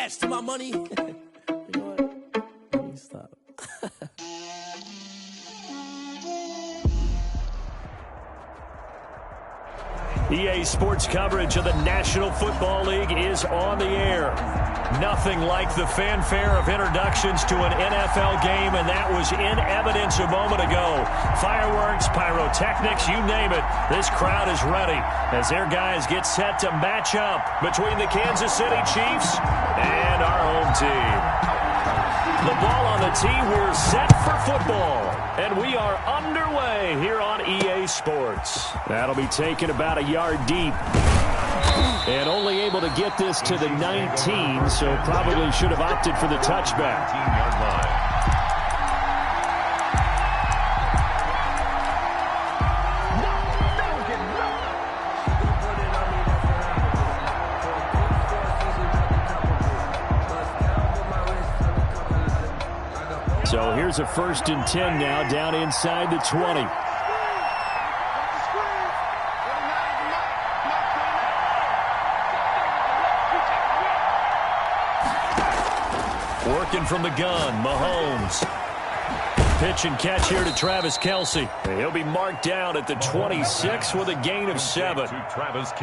attached to my money. You know what? Let me stop. EA Sports coverage of the National Football League is on the air. Nothing like the fanfare of introductions to an NFL game, and that was in evidence a moment ago. Fireworks, pyrotechnics, you name it. This crowd is ready as their guys get set to match up between the Kansas City Chiefs and our home team. The ball on the tee, we're set for football, and we are underway here on EA Sports. That'll be taken about a yard deep. And only able to get this to the 19, so probably should have opted for the touchback. 19-yard line. So here's a 1st and 10 now, down inside the 20. Working from the gun, Mahomes. Pitch and catch here to Travis Kelce. He'll be marked down at the 26 with a gain of 7.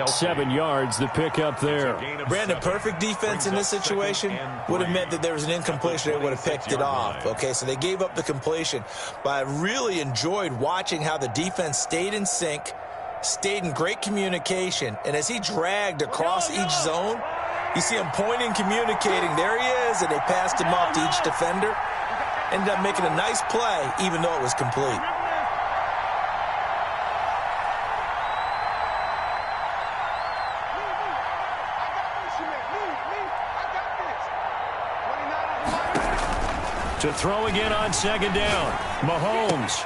7 yards, the pickup there. Brandon, perfect defense in this situation would have meant that there was an incompletion. They would have picked it off. Okay, so they gave up the completion. But I really enjoyed watching how the defense stayed in sync, stayed in great communication, and as he dragged across each zone, you see him pointing, communicating. There he is, and they passed him off to each defender. Ended up making a nice play, even though it was complete. To throw again on 2nd down. Mahomes.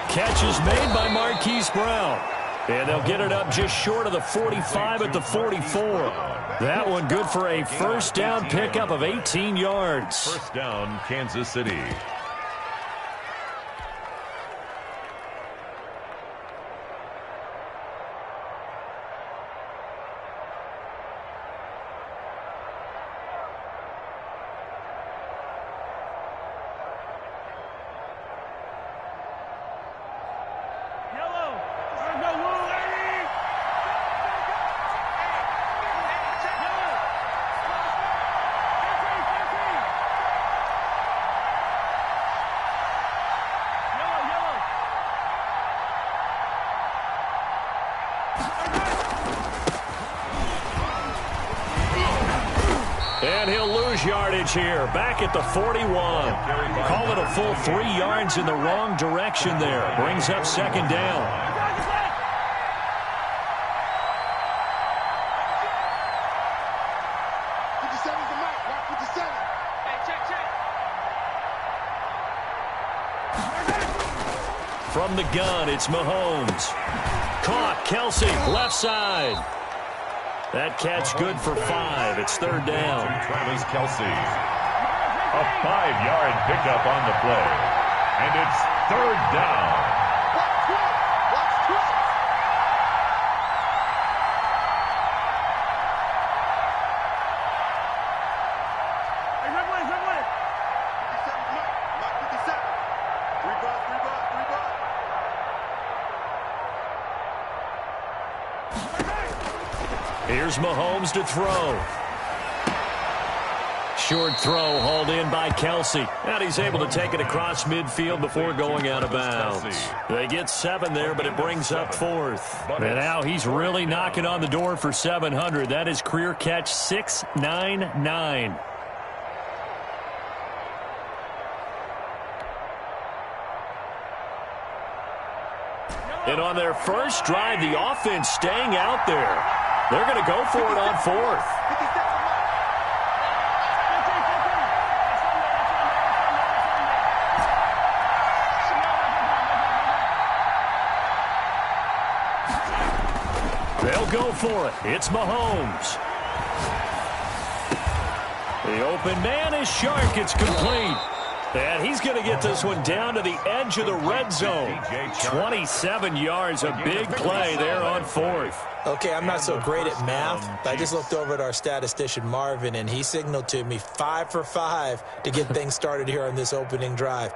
Catch is made by Marquise Brown. And they'll get it up just short of the 45 at the 44. That one good for a 1st down pickup of 18 yards. 1st down, Kansas City. And he'll lose yardage here, back at the 41. Call it a full 3 yards in the wrong direction there. Brings up 2nd down. From the gun, it's Mahomes. Caught, Kelce, left side. That catch good for 5. It's 3rd down. Travis Kelce. A 5-yard pickup on the play. And it's 3rd down. Here's Mahomes to throw. Short throw hauled in by Kelce. And he's able to take it across midfield before going out of bounds. They get 7 there, but it brings up 4th. And now he's really knocking on the door for 700. That is career catch 699. And on their first drive, the offense staying out there. They're going to go for it on 4th. They'll go for it. It's Mahomes. The open man is Shark. It's complete. And he's going to get this one down to the edge of the red zone. 27 yards, a big play there on fourth. Okay, I'm not so great at math, but I just looked over at our statistician, Marvin, and he signaled to me 5 for 5 to get things started here on this opening drive.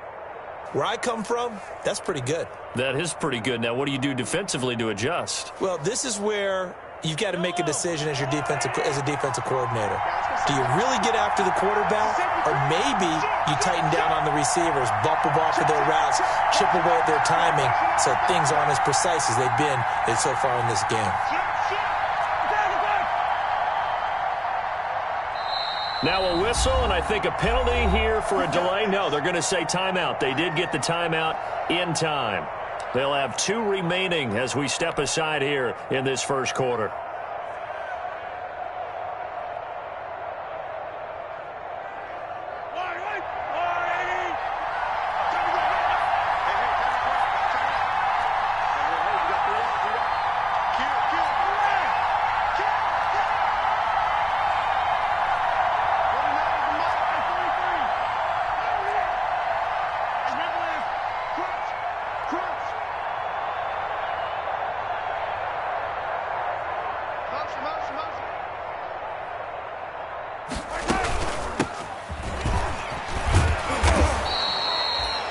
Where I come from, that's pretty good. That is pretty good. Now, what do you do defensively to adjust? Well, this is where you've got to make a decision as a defensive coordinator. Do you really get after the quarterback, or maybe you tighten down on the receivers, bump them off of their routes, chip away at their timing so things aren't as precise as they've been so far in this game? Now a whistle, and I think a penalty here for a delay. No, they're going to say timeout. They did get the timeout in time. They'll have 2 remaining as we step aside here in this first quarter.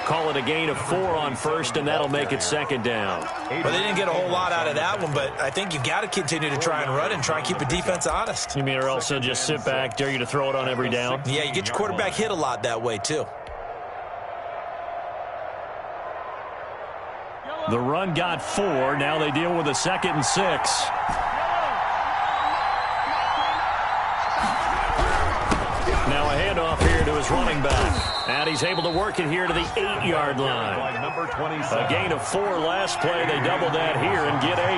Call it a gain of 4 on first, and that'll make it second down. Well, they didn't get a whole lot out of that one, but I think you've got to continue to try and run and try and keep the defense honest. You mean or else they'll just sit back, dare you to throw it on every down? Yeah, you get your quarterback hit a lot that way, too. The run got 4. Now they deal with a 2nd and 6. Now a handoff here to his running back. And he's able to work it here to the 8-yard line. A gain of 4 last play. They double that here and get 8.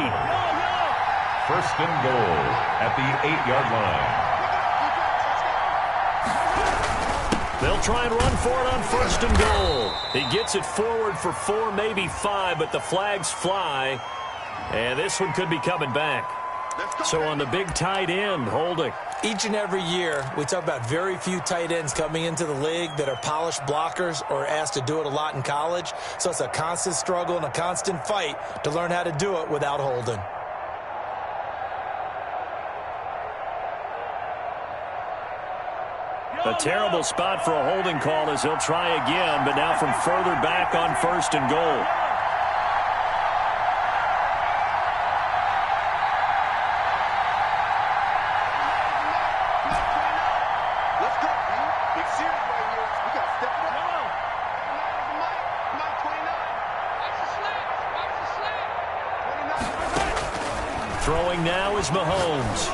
First and goal at the 8-yard line. They'll try and run for it on first and goal. He gets it forward for 4, maybe 5, but the flags fly. And this one could be coming back. So on the big tight end, holding. Each and every year, we talk about very few tight ends coming into the league that are polished blockers or asked to do it a lot in college. So it's a constant struggle and a constant fight to learn how to do it without holding. A terrible spot for a holding call as he'll try again, but now from further back on first and goal. Throwing now is Mahomes.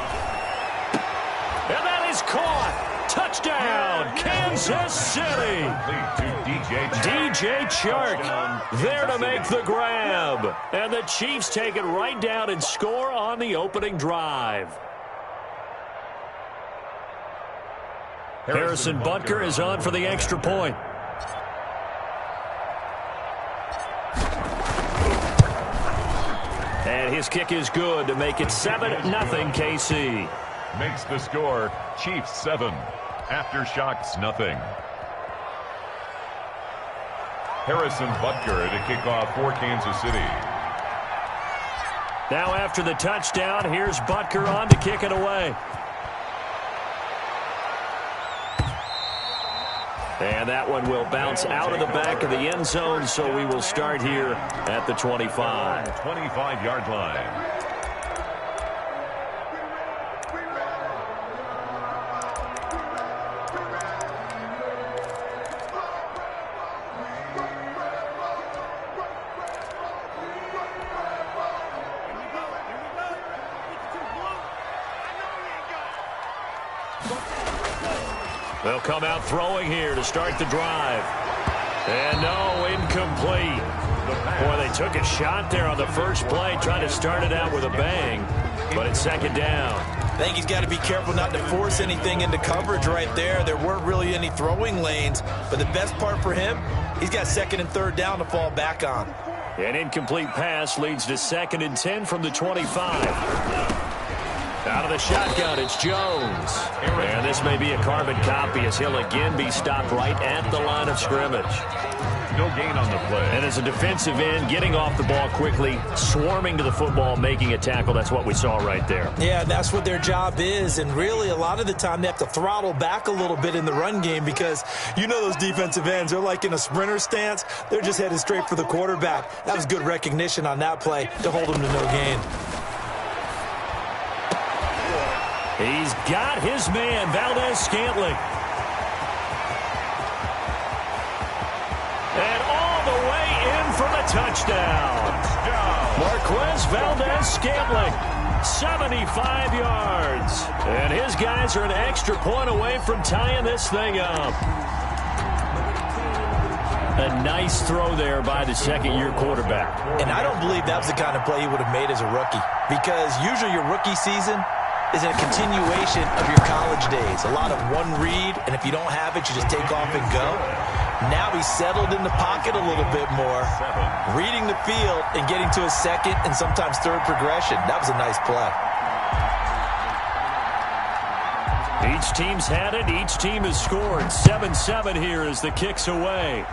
And that is caught. Touchdown, Kansas City. DJ Chark there to make the grab. And the Chiefs take it right down and score on the opening drive. Harrison Butker is on for the extra point. And his kick is good to make it 7-0 KC. Makes the score Chiefs 7, Aftershocks nothing. Harrison Butker to kick off for Kansas City. Now after the touchdown, here's Butker on to kick it away. And that one will bounce out of the back of the end zone, so we will start here at the 25. 25-yard line. They'll come out throwing here to start the drive. And no, incomplete. Boy, they took a shot there on the first play, trying to start it out with a bang, but it's second down. I think he's got to be careful not to force anything into coverage right there. There weren't really any throwing lanes, but the best part for him, he's got 2nd and 3rd down to fall back on. An incomplete pass leads to 2nd and 10 from the 25. Out of the shotgun, it's Jones. And this may be a carbon copy as he'll again be stopped right at the line of scrimmage. No gain on the play. And as a defensive end, getting off the ball quickly, swarming to the football, making a tackle, that's what we saw right there. Yeah, that's what their job is. And really, a lot of the time, they have to throttle back a little bit in the run game because you know those defensive ends, they're like in a sprinter stance. They're just headed straight for the quarterback. That was good recognition on that play to hold them to no gain. He's got his man, Valdez-Scantling. And all the way in for the touchdown. Marquez Valdez-Scantling, 75 yards. And his guys are an extra point away from tying this thing up. A nice throw there by the second-year quarterback. And I don't believe that was the kind of play he would have made as a rookie because usually your rookie season is a continuation of your college days. A lot of one read, and if you don't have it, you just take off and go. Now he's settled in the pocket a little bit more, reading the field and getting to his second and sometimes third progression. That was a nice play. Each team's had it. Each team has scored. 7-7 here as the kick's away.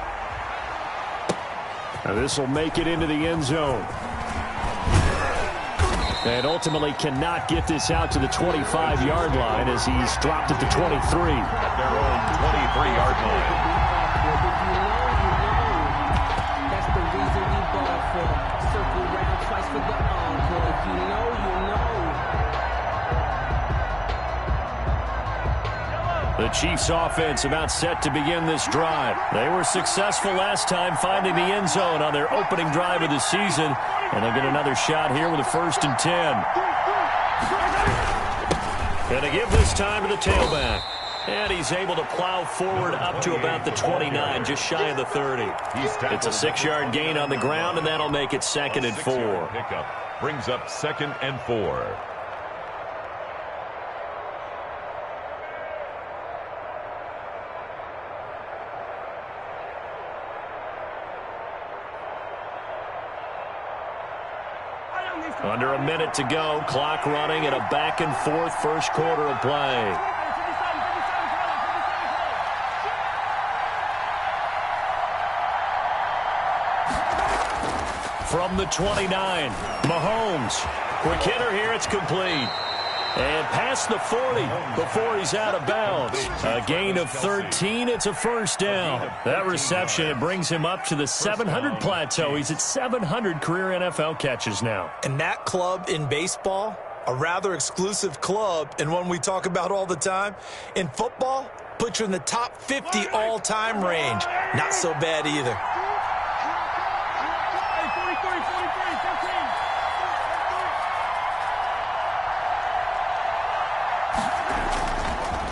Now this will make it into the end zone. And ultimately cannot get this out to the 25-yard line as he's dropped it to 23. At their own 23-yard line. That's the reason we ball for. Circle round twice for the encore. If you know, you know. The Chiefs offense about set to begin this drive. They were successful last time finding the end zone on their opening drive of the season. And they'll get another shot here with a 1st and 10. And they give this time to the tailback. And he's able to plow forward up to about the 29, just shy of the 30. It's a 6-yard gain on the ground, and that'll make it 2nd and 4. Pickup brings up 2nd and 4. Under a minute to go, clock running at a back-and-forth first quarter of play. From the 29, Mahomes. Quick hitter here, it's complete. And past the 40 before he's out of bounds. A gain of 13, it's a 1st down. That reception, it brings him up to the 700 plateau. He's at 700 career NFL catches now. And that club in baseball, a rather exclusive club and one we talk about all the time. In football, puts you in the top 50 all-time range. Not so bad either.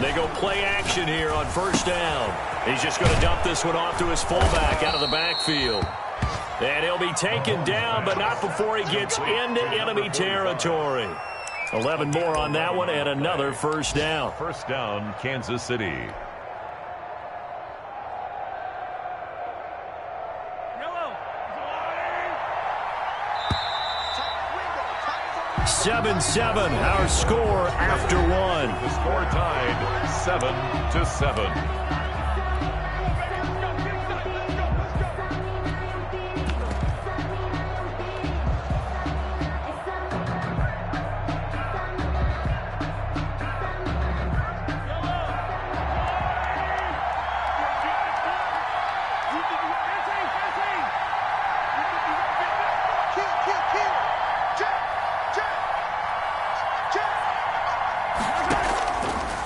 They go play action here on 1st down. He's just going to dump this one off to his fullback out of the backfield. And he'll be taken down, but not before he gets into enemy territory. 11 more on that one and another 1st down. 1st down, Kansas City. 7-7, our score after one. The score tied 7-7.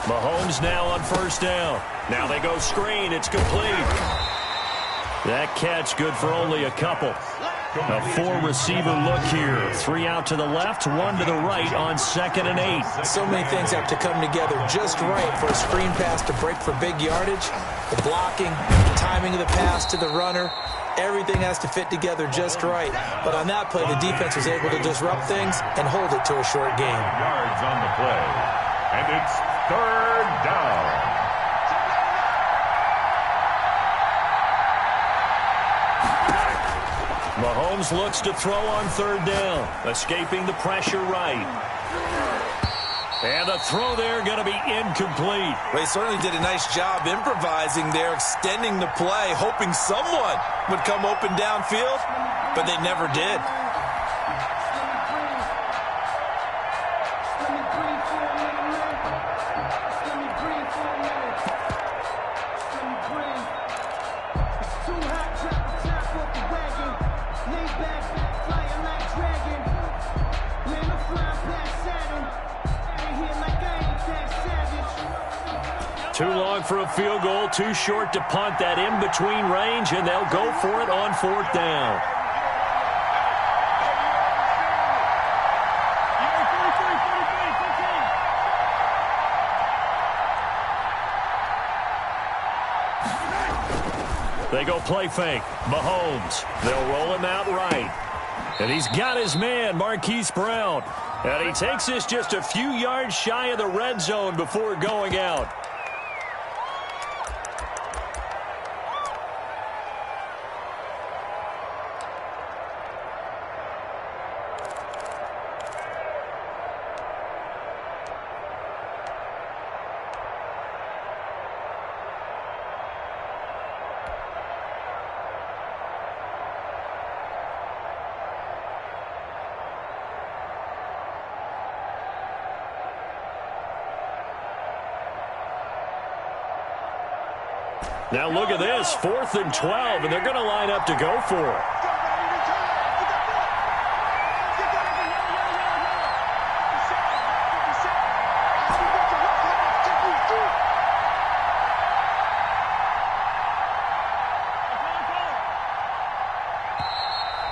Mahomes now on 1st down. Now they go screen. It's complete. That catch good for only a couple. A 4-receiver look here. 3 out to the left, 1 to the right on 2nd and 8. So many things have to come together just right for a screen pass to break for big yardage. The blocking, the timing of the pass to the runner. Everything has to fit together just right. But on that play, the defense was able to disrupt things and hold it to a short gain. Yards on the play. And it's 3rd down. Mahomes looks to throw on 3rd down, escaping the pressure right. And the throw there going to be incomplete. Well, he certainly did a nice job improvising there, extending the play, hoping someone would come open downfield, but they never did. Too long for a field goal, too short to punt that in-between range, and they'll go for it on 4th down. They go play fake. Mahomes. They'll roll him out right. And he's got his man, Marquise Brown. And he takes this just a few yards shy of the red zone before going out. Now look at this, 4th and 12, and they're going to line up to go for it.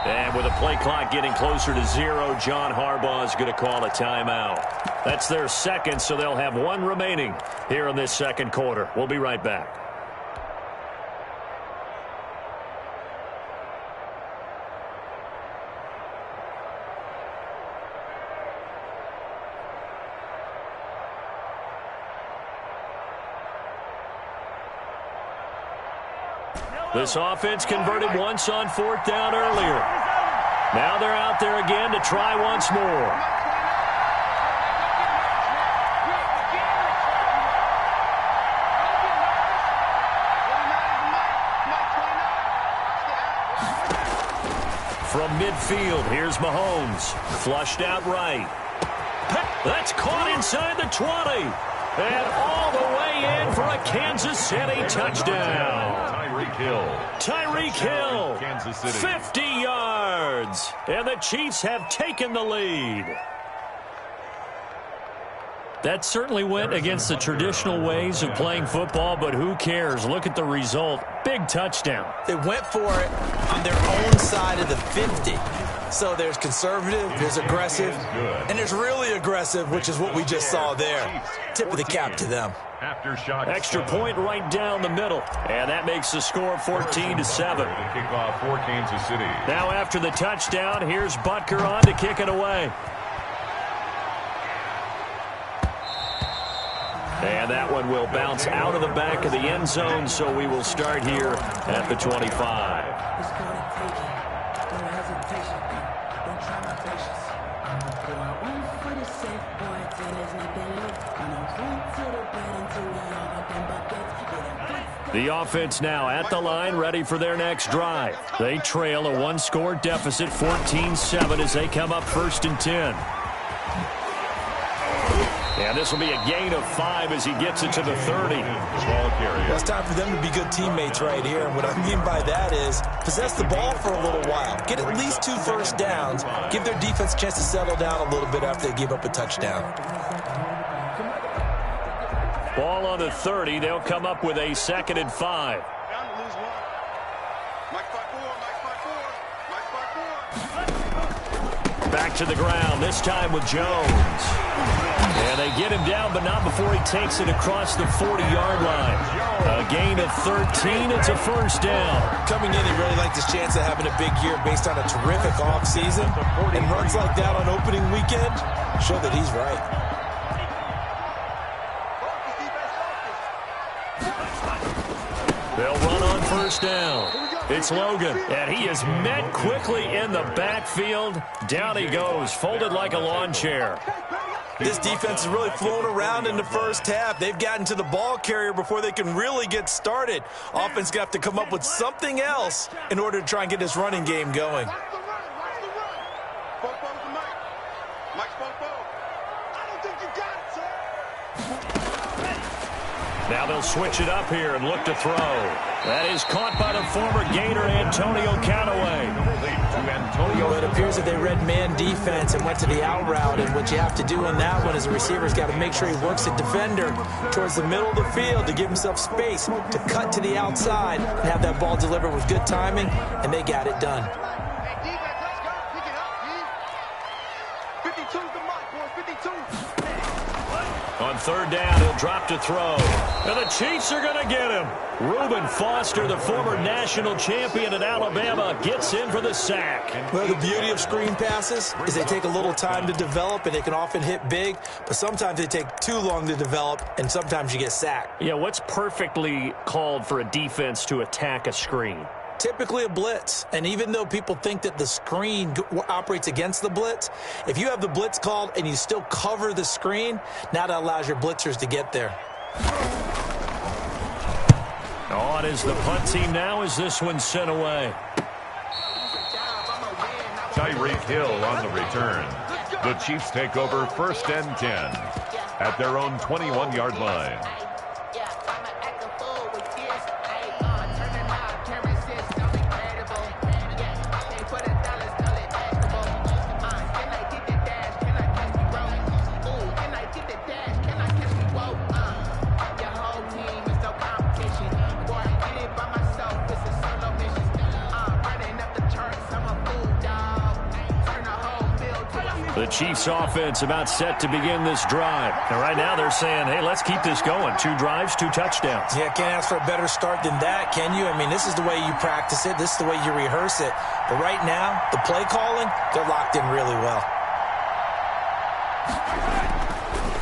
And with the play clock getting closer to 0, John Harbaugh is going to call a timeout. That's their second, so they'll have one remaining here in this second quarter. We'll be right back. This offense converted once on 4th down earlier. Now they're out there again to try once more. From midfield, here's Mahomes. Flushed out right. That's caught inside the 20. And all the way in for a Kansas City touchdown. Tyreek Hill, Kansas City. 50 yards. And the Chiefs have taken the lead. That certainly went against the traditional ways of playing football, but who cares? Look at the result. Big touchdown. They went for it on their own side of the 50. So there's conservative, there's aggressive, and there's really aggressive, which is what we just saw there. Tip of the cap to them. Extra point right down the middle, and that makes the score 14-7. Kickoff for Kansas City. Now after the touchdown, here's Butker on to kick it away. And that one will bounce out of the back of the end zone, so we will start here at the 25. The offense now at the line, ready for their next drive. They trail a one-score deficit, 14-7, as they come up 1st and 10. And this will be a gain of 5 as he gets it to the 30. Well, it's time for them to be good teammates right here. And what I mean by that is possess the ball for a little while. Get at least 2 first downs. Give their defense a chance to settle down a little bit after they give up a touchdown. Ball on the 30. They'll come up with a 2nd and 5. Back to the ground, this time with Jones. And they get him down, but not before he takes it across the 40-yard line. A gain of 13. It's a 1st down. Coming in, he really liked his chance of having a big year based on a terrific offseason. And runs like that on opening weekend show that he's right. They'll run on 1st down. It's Logan, and he is met quickly in the backfield. Down he goes, folded like a lawn chair. This defense is really flown around in the first half. They've gotten to the ball carrier before they can really get started. Offense got to come up with something else in order to try and get this running game going. Now they'll switch it up here and look to throw. That is caught by the former Gator, Antonio Callaway. Well, it appears that they read man defense and went to the out route, and what you have to do on that one is the receiver's got to make sure he works the defender towards the middle of the field to give himself space to cut to the outside and have that ball delivered with good timing, and they got it done. On third down, he'll drop to throw. And the Chiefs are going to get him. Reuben Foster, the former national champion at Alabama, gets in for the sack. Well, the beauty of screen passes is they take a little time to develop, and they can often hit big, but sometimes they take too long to develop, and sometimes you get sacked. Yeah, what's perfectly called for a defense to attack a screen? Typically a blitz, and even though people think that the screen operates against the blitz, if you have the blitz called and you still cover the screen, now that allows your blitzers to get there. On is the punt team now as this one's sent away. Tyreek Hill on the return. The Chiefs take over 1st and 10 at their own 21-yard line. The Chiefs offense about set to begin this drive. And right now they're saying, hey, let's keep this going. 2 drives, 2 touchdowns. Yeah, can't ask for a better start than that, can you? I mean, this is the way you practice it. This is the way you rehearse it. But right now, the play calling, they're locked in really well.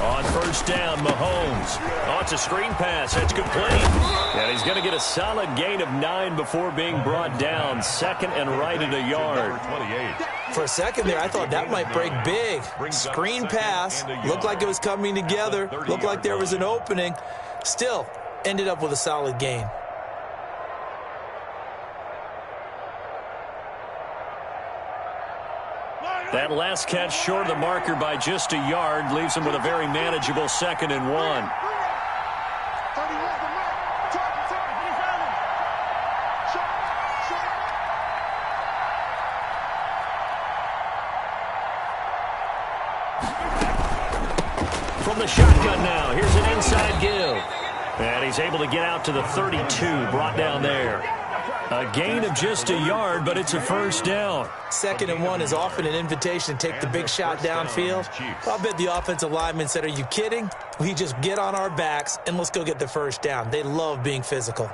On first down, Mahomes. Oh, it's a screen pass. That's complete. And he's going to get a solid gain of 9 before being brought down. 2nd and right at a yard. 28. For a second there, I thought that might break big. Screen pass. Looked like it was coming together. Looked like there was an opening. Still, ended up with a solid gain. That last catch short of the marker by just a yard leaves him with a very manageable 2nd and 1. From the shotgun now, here's an inside give. And he's able to get out to the 32, brought down there. A gain of just a yard, but it's a first down. 2nd and 1 is often an invitation to take the big shot downfield. I'll bet the offensive lineman said, are you kidding? We just get on our backs and let's go get the first down. They love being physical.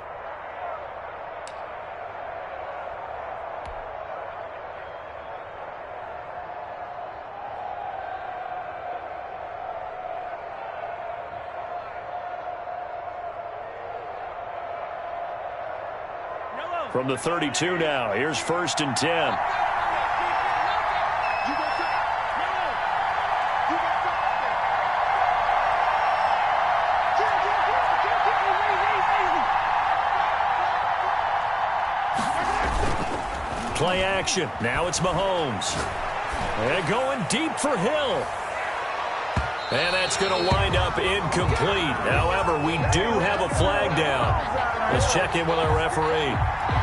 From the 32 now, here's 1st and 10. Play action. Now it's Mahomes. And going deep for Hill. And that's going to wind up incomplete. However, we do have a flag down. Let's check in with our referee.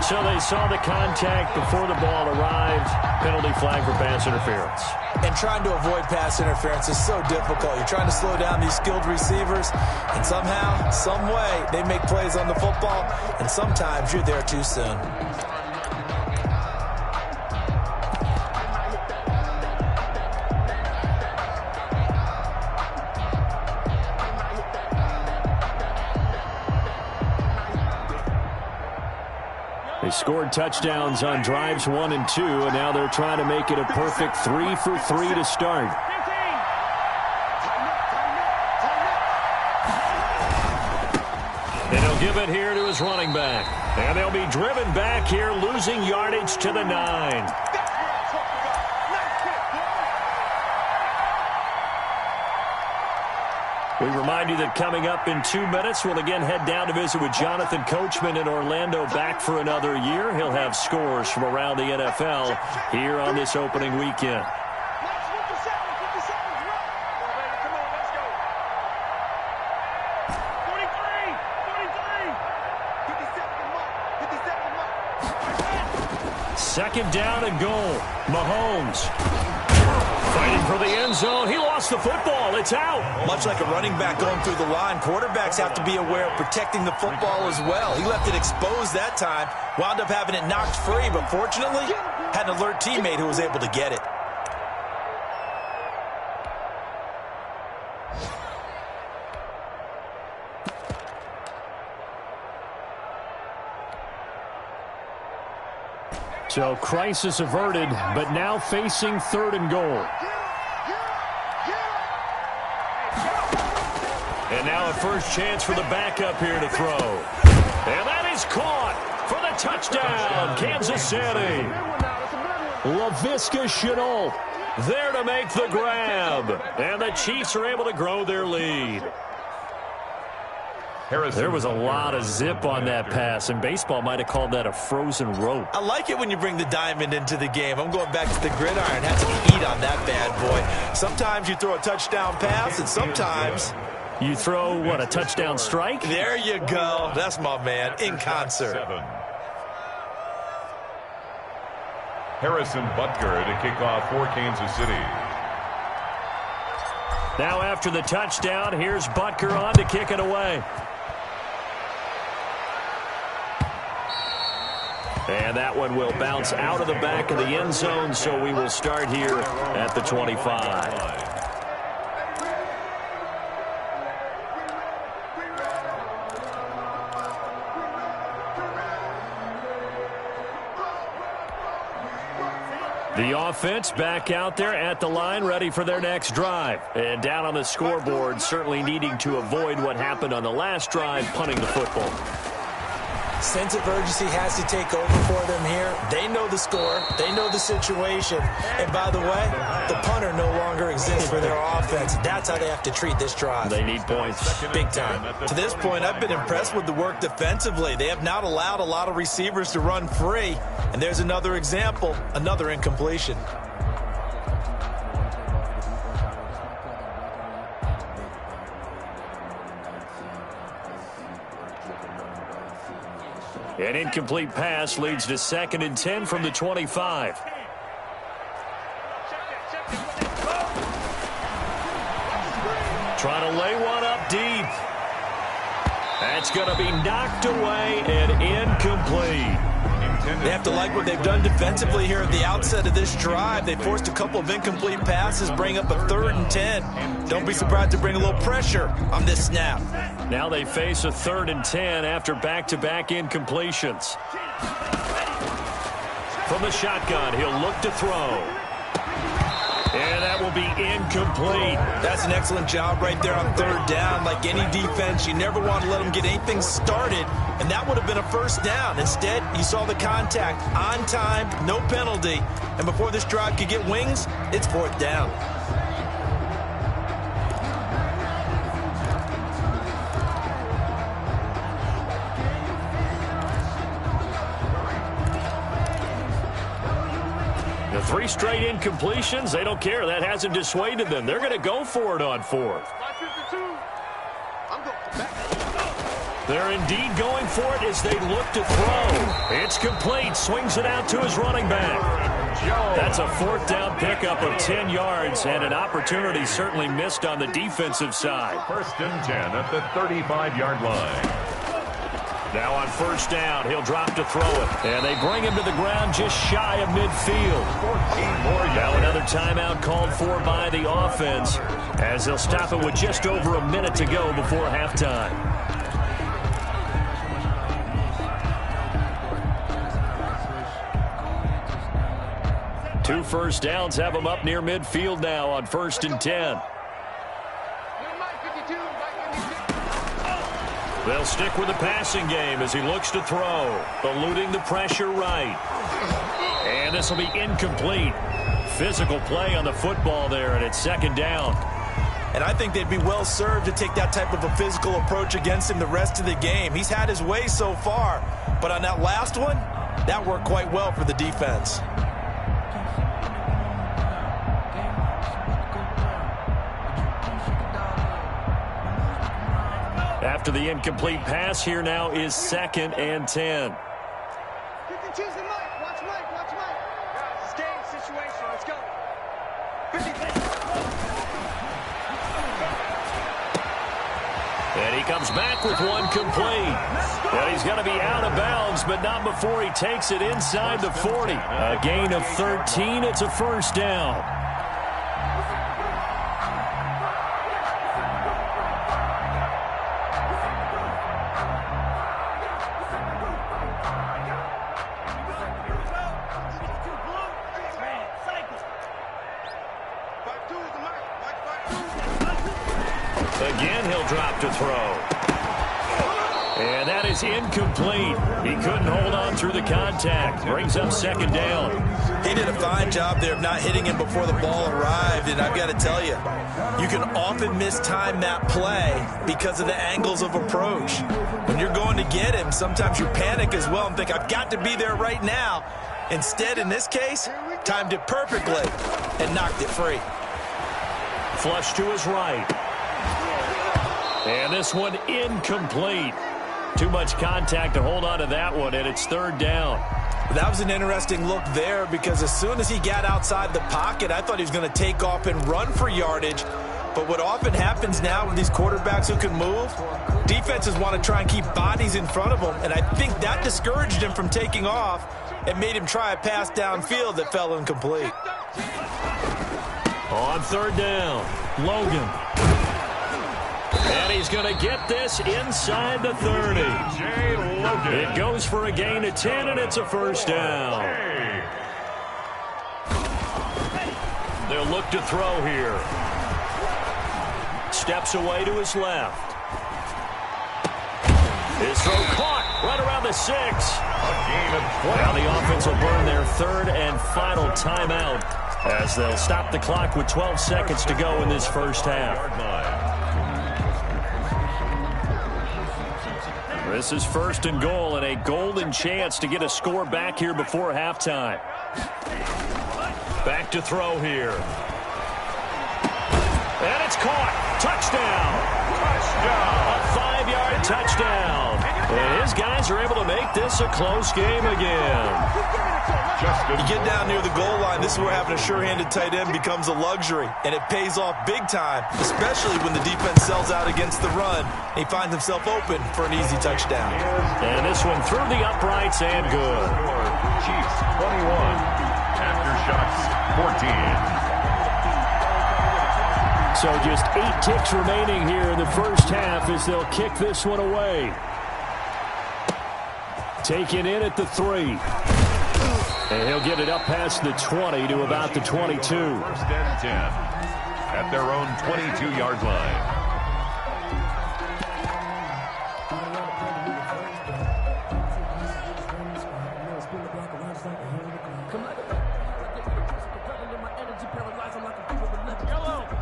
So they saw the contact before the ball arrived. Penalty flag for pass interference. And trying to avoid pass interference is so difficult. You're trying to slow down these skilled receivers, and somehow, some way, they make plays on the football, and sometimes you're there too soon. They scored touchdowns on drives 1 and 2, and now they're trying to make it a perfect 3 for 3 to start. And he'll give it here to his running back. And they'll be driven back here, losing yardage to the 9. We remind you that coming up in 2 minutes, we'll again head down to visit with Jonathan Coachman in Orlando, back for another year. He'll have scores from around the NFL here on this opening weekend. Second down and goal. Mahomes fighting for the end zone. He lost the football. It's out. Much like a running back going through the line, quarterbacks have to be aware of protecting the football as well. He left it exposed that time, wound up having it knocked free, but fortunately had an alert teammate who was able to get it. So crisis averted, but now facing 3rd and goal. And now a first chance for the backup here to throw. And that is caught for the touchdown, Kansas City. Laviska Shenault there to make the grab. And the Chiefs are able to grow their lead. There was a lot of zip on that pass, and baseball might have called that a frozen rope. I like it when you bring the diamond into the game. I'm going back to the gridiron. Had some heat on that bad boy. Sometimes you throw a touchdown pass, and sometimes you throw, what, a touchdown strike? There you go. That's my man, in concert. Harrison Butker to kick off for Kansas City. Now after the touchdown, here's Butker on to kick it away. And that one will bounce out of the back of the end zone, so we will start here at the 25. The offense back out there at the line, ready for their next drive. And down on the scoreboard, certainly needing to avoid what happened on the last drive, punting the football. Sense of urgency has to take over for them here. They know the score. They know the situation. And by the way, the punter no longer exists for their offense. That's how they have to treat this drive. They need points. Big time. To this point, I've been impressed with the work defensively. They have not allowed a lot of receivers to run free. And there's another example, another incompletion. An incomplete pass leads to 2nd and 10 from the 25. Trying to lay one up deep. That's going to be knocked away and incomplete. They have to like what they've done defensively here at the outset of this drive. They forced a couple of incomplete passes, bring up a 3rd and 10. Don't be surprised to bring a little pressure on this snap. Now they face a 3rd and 10 after back-to-back incompletions. From the shotgun, he'll look to throw. And that will be incomplete. That's an excellent job right there on 3rd down. Like any defense, you never want to let them get anything started, and that would have been a 1st down. Instead, you saw the contact on time, no penalty, and before this drive could get wings, it's 4th down. The 3 straight incompletions, they don't care. That hasn't dissuaded them. They're going to go for it on 4th. They're indeed going for it as they look to throw. It's complete. Swings it out to his running back. That's a 4th down pickup of 10 yards, and an opportunity certainly missed on the defensive side. 1st and 10 at the 35-yard line. Now on 1st down, he'll drop to throw it. And they bring him to the ground just shy of midfield. 14 more yards. Now another timeout called for by the offense, as they'll stop it with just over a minute to go before halftime. Two 1st downs have them up near midfield now on 1st and 10. They'll stick with the passing game as he looks to throw, eluding the pressure right. And this will be incomplete. Physical play on the football there, and it's 2nd down. And I think they'd be well served to take that type of a physical approach against him the rest of the game. He's had his way so far, but on that last one, that worked quite well for the defense. After the incomplete pass, here now is 2nd and 10. You can choose the mic. Watch Mike. Watch Mike. Guys, it's game situation. Let's go. 50. And he comes back with one complete. And he's going to be out of bounds, but not before he takes it inside the 40. A gain of 13. It's a first down. Again, he'll drop to throw. And that is incomplete. He couldn't hold on through the contact. Brings up 2nd down. He did a fine job there of not hitting him before the ball arrived, and I've got to tell you, you can often mistime that play because of the angles of approach. When you're going to get him, sometimes you panic as well and think, I've got to be there right now. Instead, in this case, timed it perfectly and knocked it free. Flush to his right. And this one incomplete. Too much contact to hold on to that one, and it's 3rd down. That was an interesting look there because as soon as he got outside the pocket, I thought he was going to take off and run for yardage. But what often happens now with these quarterbacks who can move, defenses want to try and keep bodies in front of them, and I think that discouraged him from taking off and made him try a pass downfield that fell incomplete. On 3rd down, Logan. And he's going to get this inside the 30. It goes for a gain of 10, and it's a first down. They'll look to throw here. Steps away to his left. His throw caught right around the 6. Now the offense will burn their 3rd and final timeout as they'll stop the clock with 12 seconds to go in this first half. This is 1st and goal and a golden chance to get a score back here before halftime. Back to throw here. And it's caught. Touchdown. A 5-yard touchdown. And his guys are able to make this a close game again. You get down near the goal line, this is where having a sure-handed tight end becomes a luxury, and it pays off big time, especially when the defense sells out against the run. He finds himself open for an easy touchdown. And this one through the uprights and good. Chiefs 21, Aftershocks 14. So just 8 ticks remaining here in the first half as they'll kick this one away. Taken in at the 3. And he'll get it up past the 20 to about the 22. 1st and 10 at their own 22-yard line.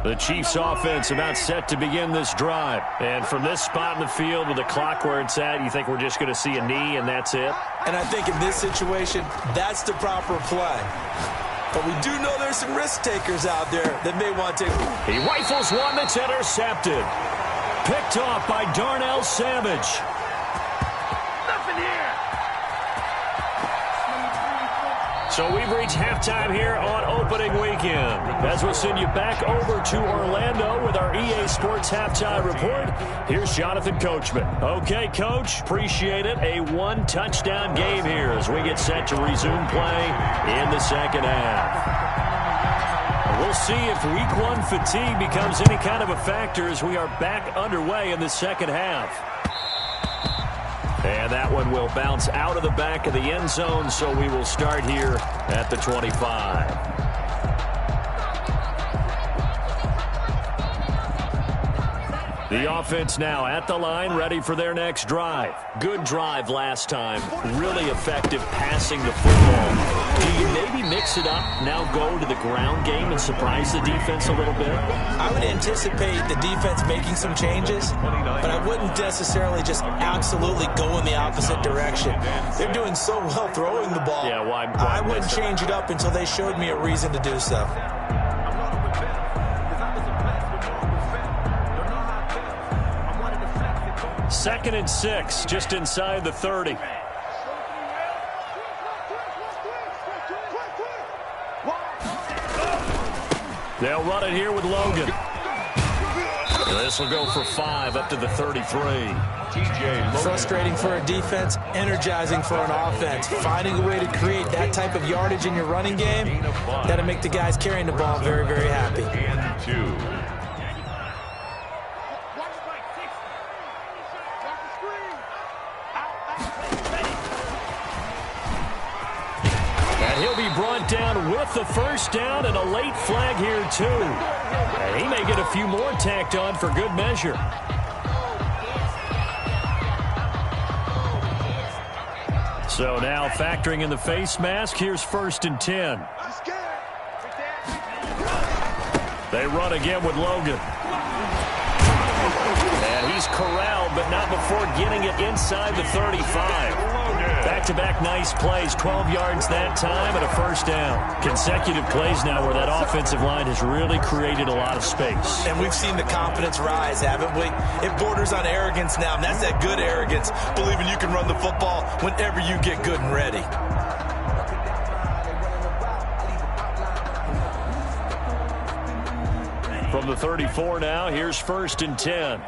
The Chiefs offense about set to begin this drive. And from this spot in the field with the clock where it's at, you think we're just going to see a knee and that's it? And I think in this situation, that's the proper play. But we do know there's some risk takers out there that may want to. He rifles one that's intercepted. Picked off by Darnell Savage. Nothing here. So we've reached halftime here on opening weekend. As we'll send you back over to Orlando with our EA Sports Halftime Report, here's Jonathan Coachman. Okay, Coach, appreciate it. A 1-touchdown game here as we get set to resume play in the second half. We'll see if Week 1 fatigue becomes any kind of a factor as we are back underway in the second half. And that one will bounce out of the back of the end zone, so we will start here at the 25. The offense now at the line, ready for their next drive. Good drive last time. Really effective passing the football. Do you maybe mix it up, now go to the ground game and surprise the defense a little bit? I would anticipate the defense making some changes, but I wouldn't necessarily just absolutely go in the opposite direction. They're doing so well throwing the ball. Yeah, why I wouldn't change it up until they showed me a reason to do so. Second and 6, just inside the 30. They'll run it here with Logan. This will go for 5 up to the 33. Frustrating for a defense, energizing for an offense. Finding a way to create that type of yardage in your running game, that'll make the guys carrying the ball very, very happy. And 2. He'll be brought down with the first down and a late flag here, too. And he may get a few more tacked on for good measure. So now factoring in the face mask, here's 1st and 10. They run again with Logan. And he's corralled, but not before getting it inside the 35. Back-to-back nice plays, 12 yards that time and a first down. Consecutive plays now where that offensive line has really created a lot of space. And we've seen the confidence rise, haven't we? It borders on arrogance now, and that's that good arrogance, believing you can run the football whenever you get good and ready. From the 34 now, here's 1st and 10.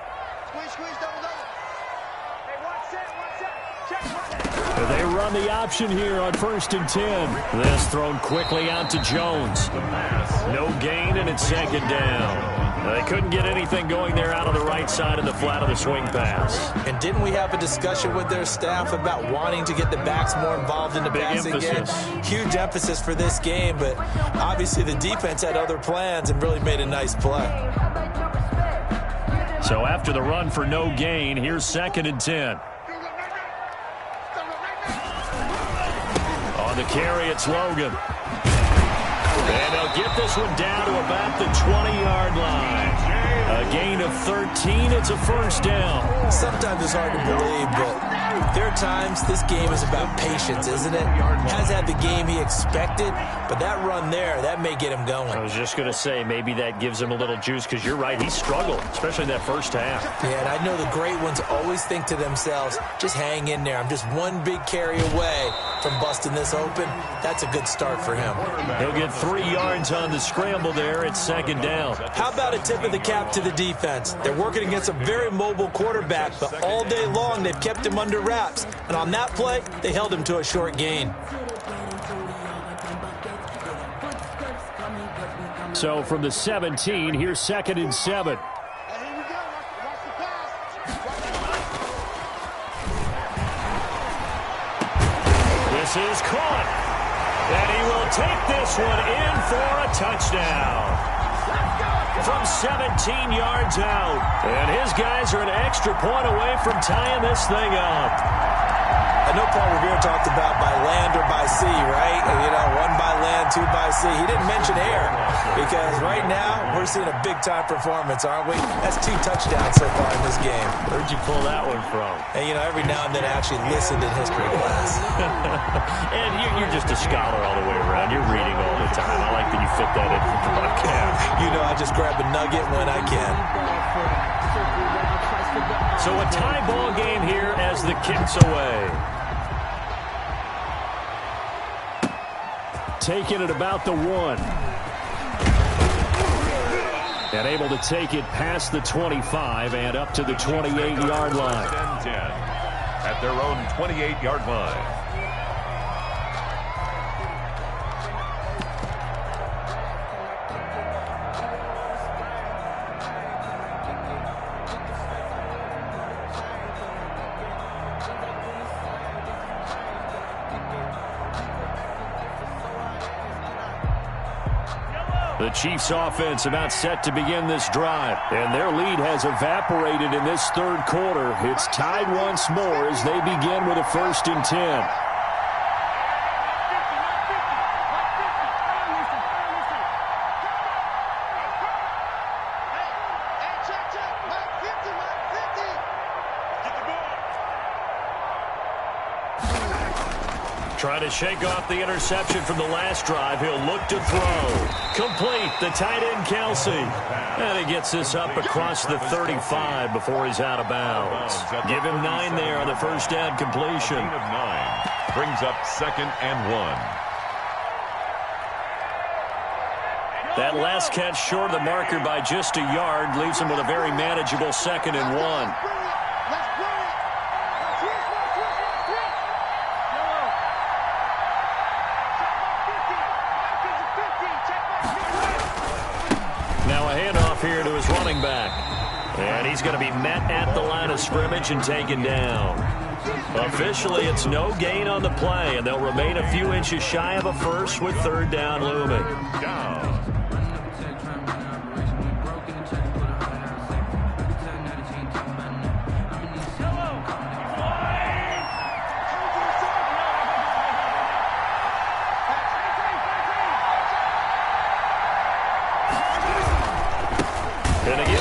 They run the option here on 1st and 10. This thrown quickly out to Jones. No gain, and it's 2nd down. They couldn't get anything going there out of the right side of the flat of the swing pass. And didn't we have a discussion with their staff about wanting to get the backs more involved in the passing game? Huge emphasis for this game, but obviously the defense had other plans and really made a nice play. So after the run for no gain, here's 2nd and 10. On the carry, it's Logan. And they'll get this one down to about the 20-yard line. A gain of 13. It's a first down. Sometimes it's hard to believe, but there are times this game is about patience, isn't it? Has had the game he expected, but that run there, that may get him going. I was just going to say, maybe that gives him a little juice, because you're right, he struggled, especially in that first half. Yeah, and I know the great ones always think to themselves, just hang in there. I'm just one big carry away from busting this open. That's a good start for him. He'll get 3 yards on the scramble there. It's 2nd down. How about a tip of the cap to the defense? They're working against a very mobile quarterback, but all day long they've kept him under wraps. And on that play, they held him to a short gain. So from the 17, here's 2nd and 7. This is caught. And he will take this one in for a touchdown. From 17 yards out. And his guys are an extra point away from tying this thing up. I know Paul Revere talked about by land or by sea, right? You know, 1 by land, 2 by sea. He didn't mention air because right now we're seeing a big-time performance, aren't we? That's 2 touchdowns so far in this game. Where'd you pull that one from? And, you know, every now and then I actually listened in history class. And you're just a scholar all the way around. You're reading all the time. I like that you fit that in for broadcast. You know, I just grab a nugget when I can. So a tie ball game here as the kick's away. Taking it about the 1. And able to take it past the 25 and up to the 28-yard line. 10-10 at their own 28-yard line. The Chiefs offense about set to begin this drive, and their lead has evaporated in this third quarter. It's tied once more as they begin with a 1st and 10. Trying to shake off the interception from the last drive. He'll look to throw. Complete. The tight end, Kelsey. And he gets this up across the 35 before he's out of bounds. Give him 9 there on the first down completion. Of 9 brings up 2nd and 1. That last catch short of the marker by just a yard leaves him with a very manageable 2nd and 1. Here to his running back. And he's going to be met at the line of scrimmage and taken down. Officially, it's no gain on the play, and they'll remain a few inches shy of a first with 3rd down looming.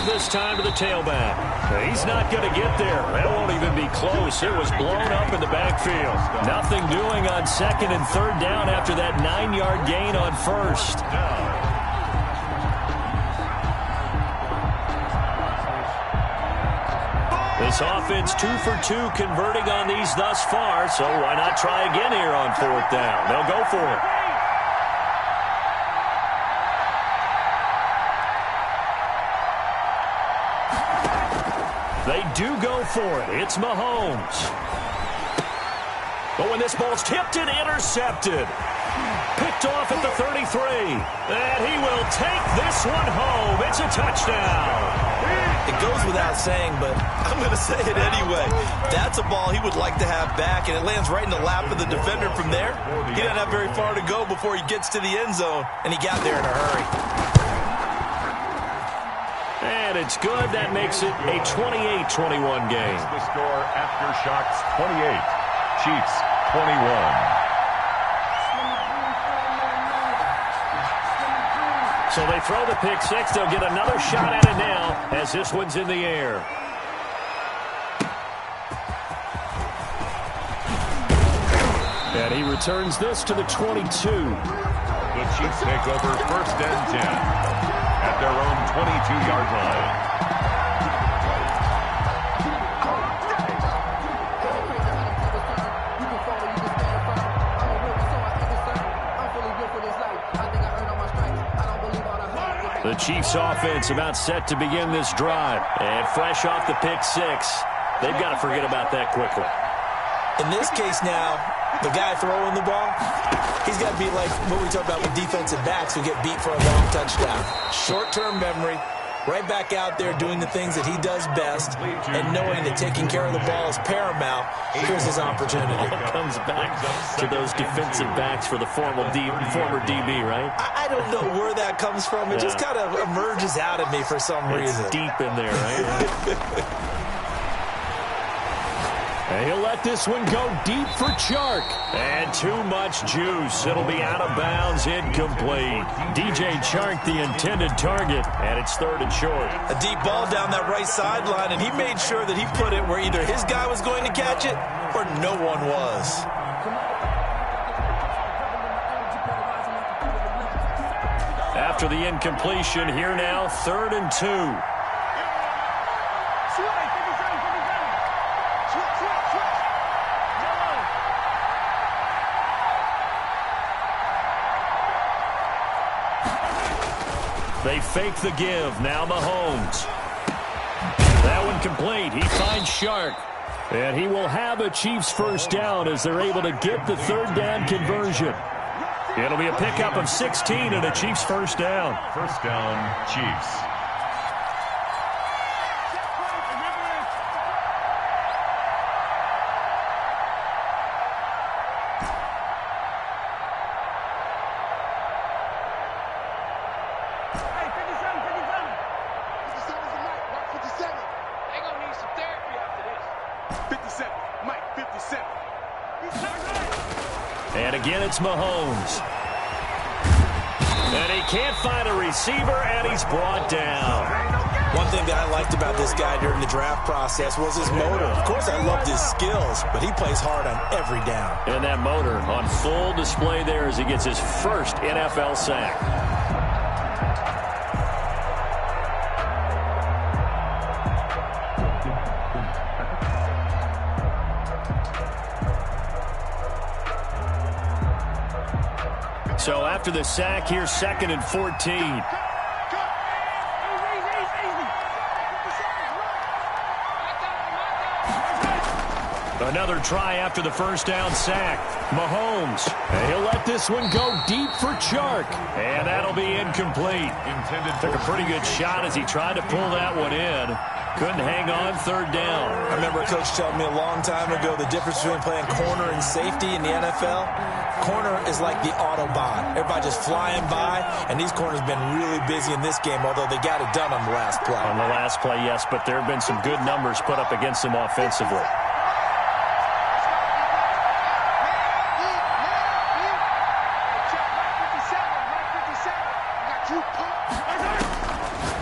This time to the tailback. He's not going to get there. That won't even be close. It was blown up in the backfield. Nothing doing on 2nd and 3rd down after that 9-yard gain on 1st. This offense 2 for 2 converting on these thus far, so why not try again here on 4th down? They'll go for it. They do go for it. It's Mahomes. But when this ball's tipped and intercepted. Picked off at the 33. And he will take this one home. It's a touchdown. It goes without saying, but I'm going to say it anyway. That's a ball he would like to have back, and it lands right in the lap of the defender from there. He doesn't have very far to go before he gets to the end zone, and he got there in a hurry. And it's good. That makes it a 28-21 game. The score after Shock's 28. Chiefs 21. So they throw the pick six. They'll get another shot at it now as this one's in the air. And he returns this to the 22. The Chiefs take over 1st and 10 at their own 22-yard line. The Chiefs offense about set to begin this drive. And fresh off the pick six, they've got to forget about that quickly. In this case now, the guy throwing the ball, he's got to be like what we talk about with defensive backs who get beat for a long touchdown. Short-term memory, right back out there doing the things that he does best, and knowing that taking care of the ball is paramount. Here's his opportunity. It comes back to those defensive backs for the former DB, right? I don't know where that comes from. It just kind of emerges out of me for some reason. It's deep in there, right? And he'll let this one go deep for Chark. And too much juice. It'll be out of bounds, incomplete. DJ Chark, the intended target, and it's 3rd and short. A deep ball down that right sideline, and he made sure that he put it where either his guy was going to catch it or no one was. After the incompletion, here now, 3rd and 2. They fake the give. Now Mahomes. That one complete. He finds Shark. And he will have a Chiefs first down as they're able to get the 3rd down conversion. It'll be a pickup of 16 and a Chiefs first down. First down, Chiefs. And again, it's Mahomes. And he can't find a receiver, and he's brought down. One thing that I liked about this guy during the draft process was his motor. Of course, I loved his skills, but he plays hard on every down. And that motor on full display there as he gets his first NFL sack. So after the sack, here's 2nd and 14. Another try after the first down sack. Mahomes. And he'll let this one go deep for Chark. And that'll be incomplete. Took a pretty good shot as he tried to pull that one in. Couldn't hang on 3rd down. I remember a coach telling me a long time ago the difference between playing corner and safety in the NFL. Corner is like the Autobahn. Everybody just flying by, and these corners have been really busy in this game, although they got it done on the last play. On the last play, yes, but there have been some good numbers put up against them offensively.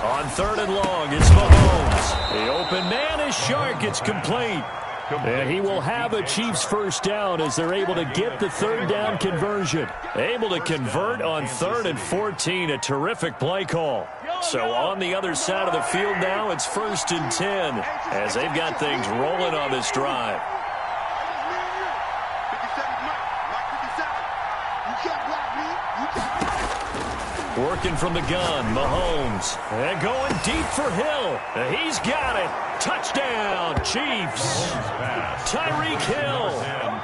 On 3rd and long, it's Mahomes. The open man is Chark. It's complete. And he will have a Chiefs first down as they're able to get the 3rd down conversion. Able to convert on 3rd and 14. A terrific play call. So on the other side of the field now, it's 1st and 10 as they've got things rolling on this drive. Working from the gun, Mahomes. And going deep for Hill. He's got it. Touchdown, Chiefs. Tyreek Hill.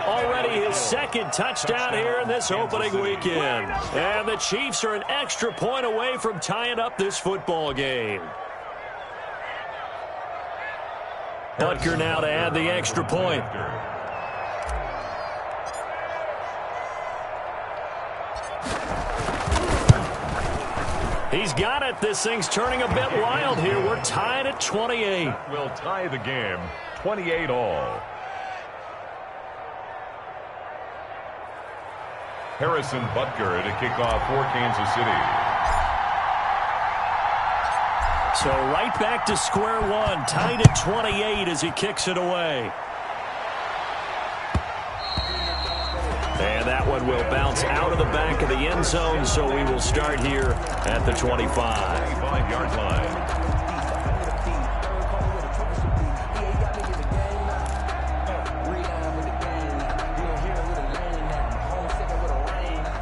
Already his 2nd touchdown here in this opening weekend. And the Chiefs are an extra point away from tying up this football game. Butker now to add the extra point. He's got it. This thing's turning a bit wild here. We're tied at 28. Will tie the game, 28 all. Harrison Butker to kick off for Kansas City. So right back to square one, tied at 28 as he kicks it away. And that one will bounce out of the back of the end zone, so we will start here at the 25. 25-yard line.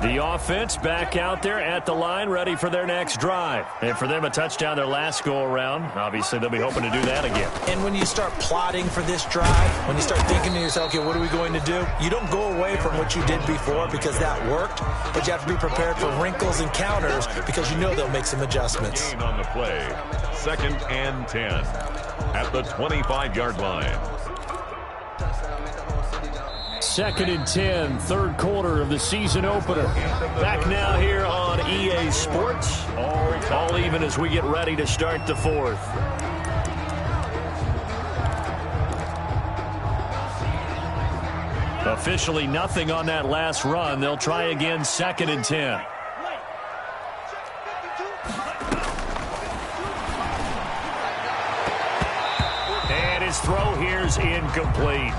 The offense back out there at the line, ready for their next drive. And for them, a touchdown their last go-around. Obviously, they'll be hoping to do that again. And when you start plotting for this drive, when you start thinking to yourself, okay, what are we going to do? You don't go away from what you did before because that worked, but you have to be prepared for wrinkles and counters because you know they'll make some adjustments. Gain on the play, 2nd and 10 at the 25-yard line. 2nd and 10, 3rd quarter of the season opener. Back now here on EA Sports. All even as we get ready to start the 4th. Officially nothing on that last run. They'll try again 2nd and 10. And his throw here's incomplete.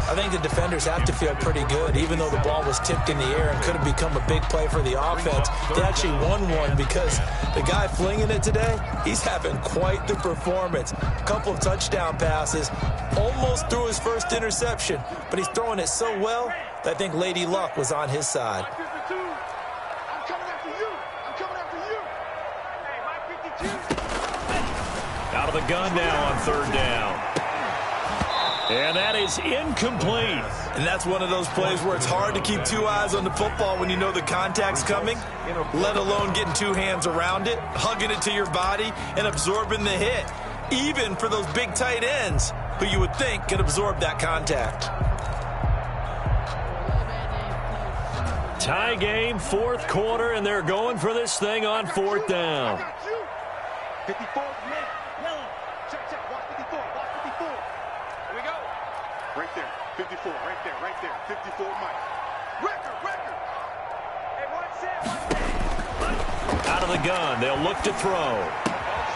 I think the defenders have to feel pretty good, even though the ball was tipped in the air and could have become a big play for the offense. They actually won one because the guy flinging it today, he's having quite the performance. A couple of touchdown passes, almost threw his first interception, but he's throwing it so well that I think Lady Luck was on his side. Out of the gun now on 3rd down. And that is incomplete. And that's one of those plays where it's hard to keep 2 eyes on the football when you know the contact's coming, let alone getting 2 hands around it, hugging it to your body, and absorbing the hit, even for those big tight ends who you would think could absorb that contact. Tie game, 4th quarter, and they're going for this thing on 4th down. 54, check, watch 54, watch 54. Here we go. Right there, 54. 54, right there. 54 Mike. Record. Hey, watch it. Out of the gun, they'll look to throw.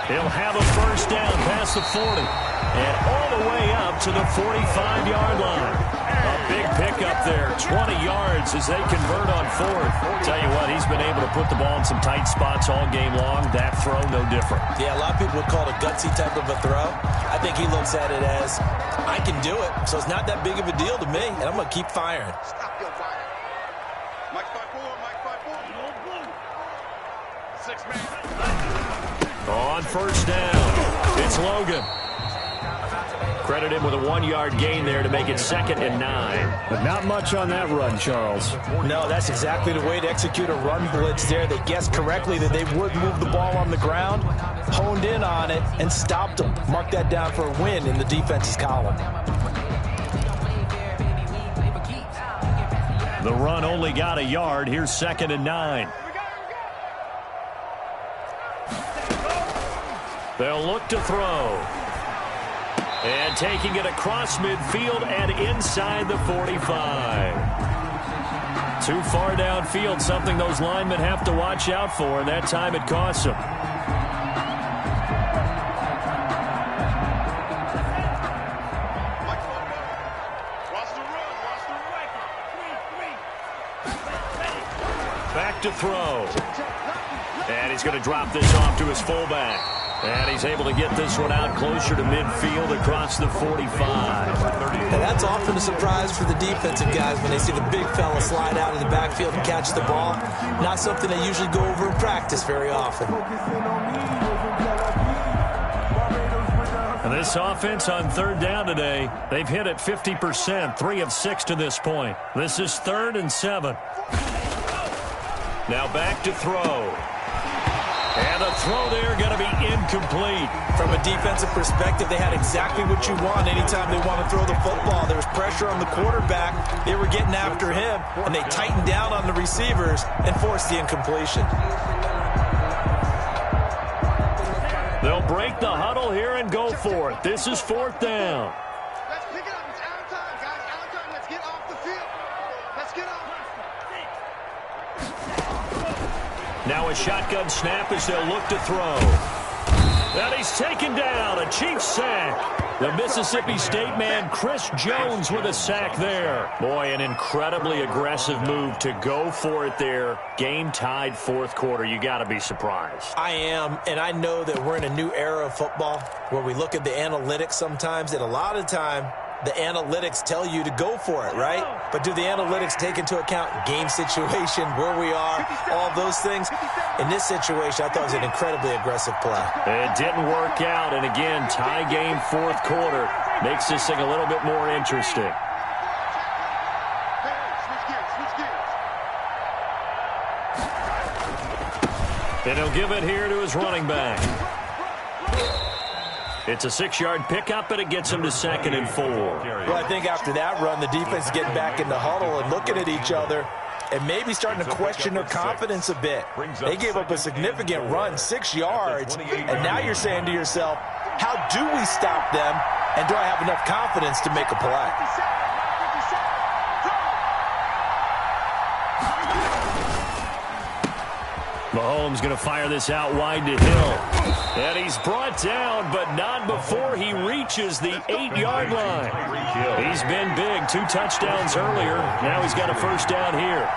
He'll have a first down past the 40 and all the way up to the 45-yard line. A big pickup there, 20 yards as they convert on fourth. Tell you what, he's been able to put the ball in some tight spots all game long. That throw, no different. Yeah, a lot of people would call it a gutsy type of a throw. I think he looks at it as, I can do it, so it's not that big of a deal to me, and I'm going to keep firing. Stop your fire. Mike 5-4. 6 man. On first down, it's Logan. Credit him with a 1-yard gain there to make it 2nd and 9. But not much on that run, Charles. No, that's exactly the way to execute a run blitz there. They guessed correctly that they would move the ball on the ground, honed in on it, and stopped them. Mark that down for a win in the defense's column. The run only got a yard. Here's 2nd and 9. They'll look to throw. And taking it across midfield and inside the 45. Too far downfield, something those linemen have to watch out for, and that time it costs them. Back to throw. And he's going to drop this off to his fullback. And he's able to get this one out closer to midfield across the 45. And that's often a surprise for the defensive guys when they see the big fella slide out of the backfield and catch the ball. Not something they usually go over in practice very often. And this offense on 3rd down today, they've hit it 50%, 3 of 6 to this point. This is 3rd and 7. Now back to throw. And the throw there going to be incomplete. From a defensive perspective, they had exactly what you want anytime they want to throw the football. There was pressure on the quarterback. They were getting after him, and they tightened down on the receivers and forced the incompletion. They'll break the huddle here and go for it. This is 4th down. Let's pick it up. It's out of time, guys. Out of time. Let's get off the field. Let's get off. Now a shotgun snap as they'll look to throw. And he's taken down. A Chiefs sack. The Mississippi State man, Chris Jones, with a sack there. Boy, an incredibly aggressive move to go for it there. Game tied 4th quarter. You got to be surprised. I am, and I know that we're in a new era of football where we look at the analytics sometimes, and a lot of time the analytics tell you to go for it, right? But do the analytics take into account game situation, where we are, all those things? In this situation, I thought it was an incredibly aggressive play. It didn't work out, and again, tie game 4th quarter makes this thing a little bit more interesting. And he'll give it here to his running back. It's a 6-yard pickup, and it gets him to 2nd and 4. Well, I think after that run, the defense is getting back in the huddle and looking at each other and maybe starting to question their confidence a bit. They gave up a significant run, 6 yards, and now you're saying to yourself, how do we stop them, and do I have enough confidence to make a play? Mahomes going to fire this out wide to Hill. And he's brought down, but not before he reaches the 8-yard line. He's been big. 2 touchdowns earlier. Now he's got a first down here.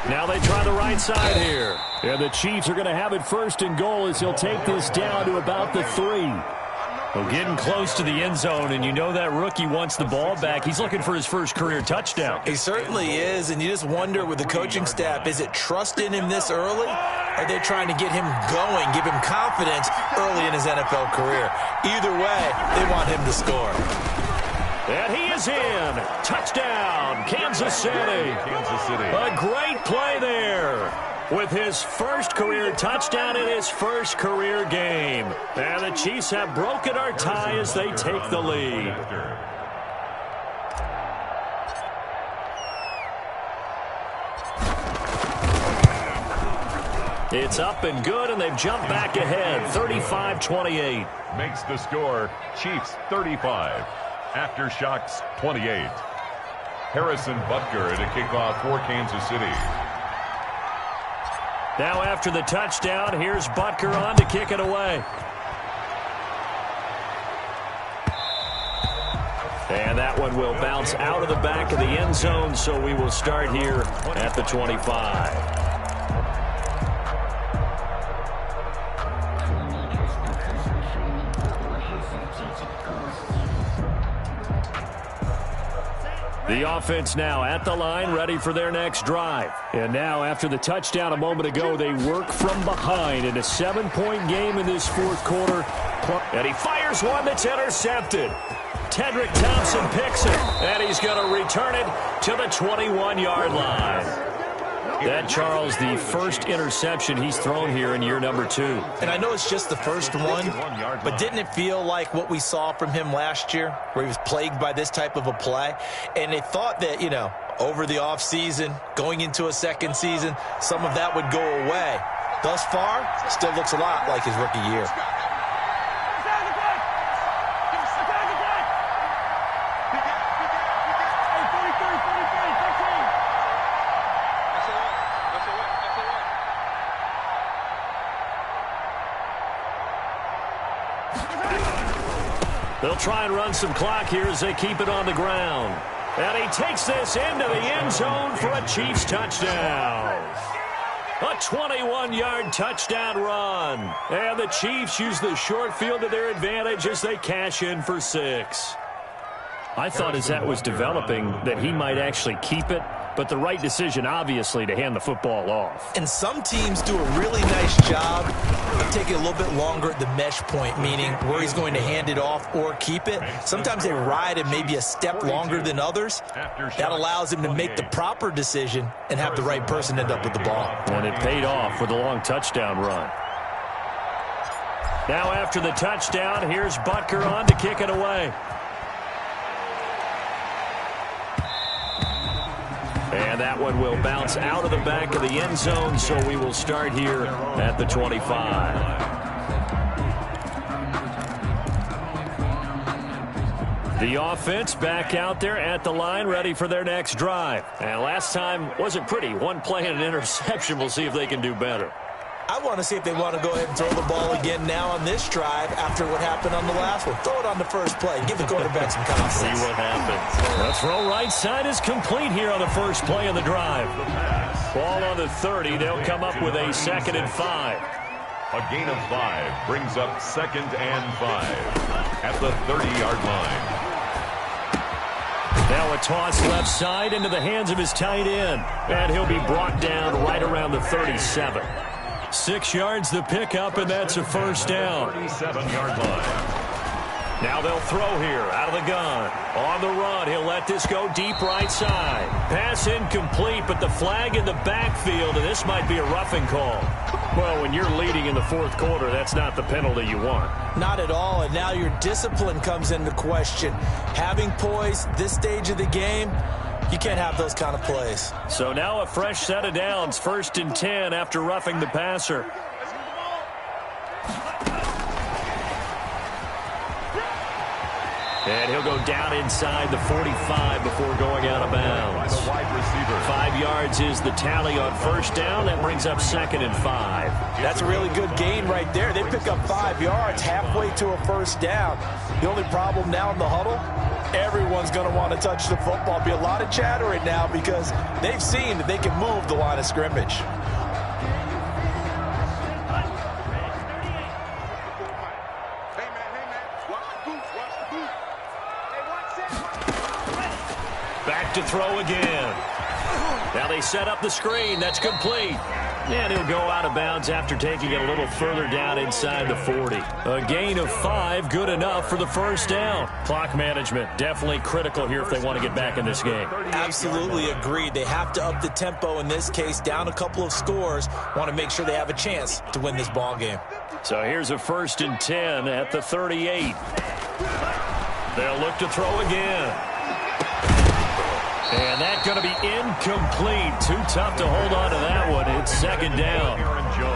Now they try the right side here. And the Chiefs are going to have it 1st and goal as he'll take this down to about the 3. Well, getting close to the end zone, and you know that rookie wants the ball back. He's looking for his first career touchdown. He certainly is, and you just wonder with the coaching staff, is it trust in him this early? Are they trying to get him going, give him confidence early in his NFL career? Either way, they want him to score. And he is in. Touchdown, Kansas City. A great play there. With his first career touchdown in his first career game. And the Chiefs have broken our tie as they take the lead. It's up and good, and they've jumped back ahead, 35-28. Makes the score Chiefs 35. Aftershocks 28. Harrison Butker at a kickoff for Kansas City. Now after the touchdown, here's Butker on to kick it away. And that one will bounce out of the back of the end zone, so we will start here at the 25. The offense now at the line, ready for their next drive. And now, after the touchdown a moment ago, they work from behind in a 7-point game in this fourth quarter. And he fires one that's intercepted. Tedrick Thompson picks it, and he's going to return it to the 21-yard line. That, Charles, the first interception he's thrown here in year number 2. And I know it's just the first one, but didn't it feel like what we saw from him last year, where he was plagued by this type of a play? And they thought that, you know, over the offseason, going into a second season, some of that would go away. Thus far, still looks a lot like his rookie year. They'll try and run some clock here as they keep it on the ground. And he takes this into the end zone for a Chiefs touchdown. A 21-yard touchdown run. And the Chiefs use the short field to their advantage as they cash in for 6. I thought as that was developing that he might actually keep it, but the right decision, obviously, to hand the football off. And some teams do a really nice job of taking a little bit longer at the mesh point, meaning where he's going to hand it off or keep it. Sometimes they ride it maybe a step longer than others. That allows him to make the proper decision and have the right person end up with the ball. And it paid off with a long touchdown run. Now after the touchdown, here's Butker on to kick it away. And that one will bounce out of the back of the end zone, so we will start here at the 25. The offense back out there at the line, ready for their next drive. And last time wasn't pretty. One play and an interception. We'll see if they can do better. I want to see if they want to go ahead and throw the ball again now on this drive after what happened on the last one. Throw it on the first play. Give the quarterback some confidence. See what happens. The throw right side is complete here on the first play of the drive. Ball on the 30. They'll come up with a 2nd and 5. A gain of 5 brings up 2nd and 5 at the 30-yard line. Now a toss left side into the hands of his tight end. And he'll be brought down right around the 37. 6 yards the pickup, and that's a first down. 37-yard line. Now they'll throw here out of the gun. On the run, he'll let this go deep right side. Pass incomplete, but the flag in the backfield, and this might be a roughing call. Well, when you're leading in the fourth quarter, that's not the penalty you want. Not at all, and now your discipline comes into question. Having poise this stage of the game, you can't have those kind of plays. So now a fresh set of downs, 1st and 10 after roughing the passer. And he'll go down inside the 45 before going out of bounds. 5 yards is the tally on first down. That brings up 2nd and 5. That's a really good gain right there. They pick up 5 yards halfway to a first down. The only problem now in the huddle, everyone's going to want to touch the football. Be a lot of chattering now because they've seen that they can move the line of scrimmage. Back to throw again. Now they set up the screen. That's complete. And he'll go out of bounds after taking it a little further down inside the 40. A gain of 5, good enough for the first down. Clock management, definitely critical here if they want to get back in this game. Absolutely agreed. They have to up the tempo in this case, down a couple of scores. Want to make sure they have a chance to win this ball game. So here's a 1st and 10 at the 38. They'll look to throw again. And that's going to be incomplete. Too tough to hold on to that one. It's 2nd down.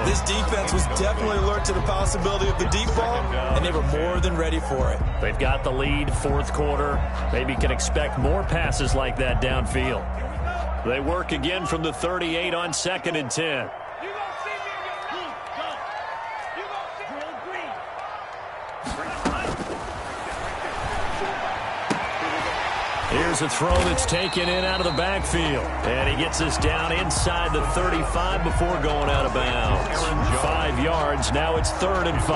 This defense was definitely alert to the possibility of the deep ball, and they were more than ready for it. They've got the lead, fourth quarter. Maybe can expect more passes like that downfield. They work again from the 38 on 2nd and 10. Here's a throw that's taken in out of the backfield. And he gets this down inside the 35 before going out of bounds. 5 yards. Now it's 3rd and 5.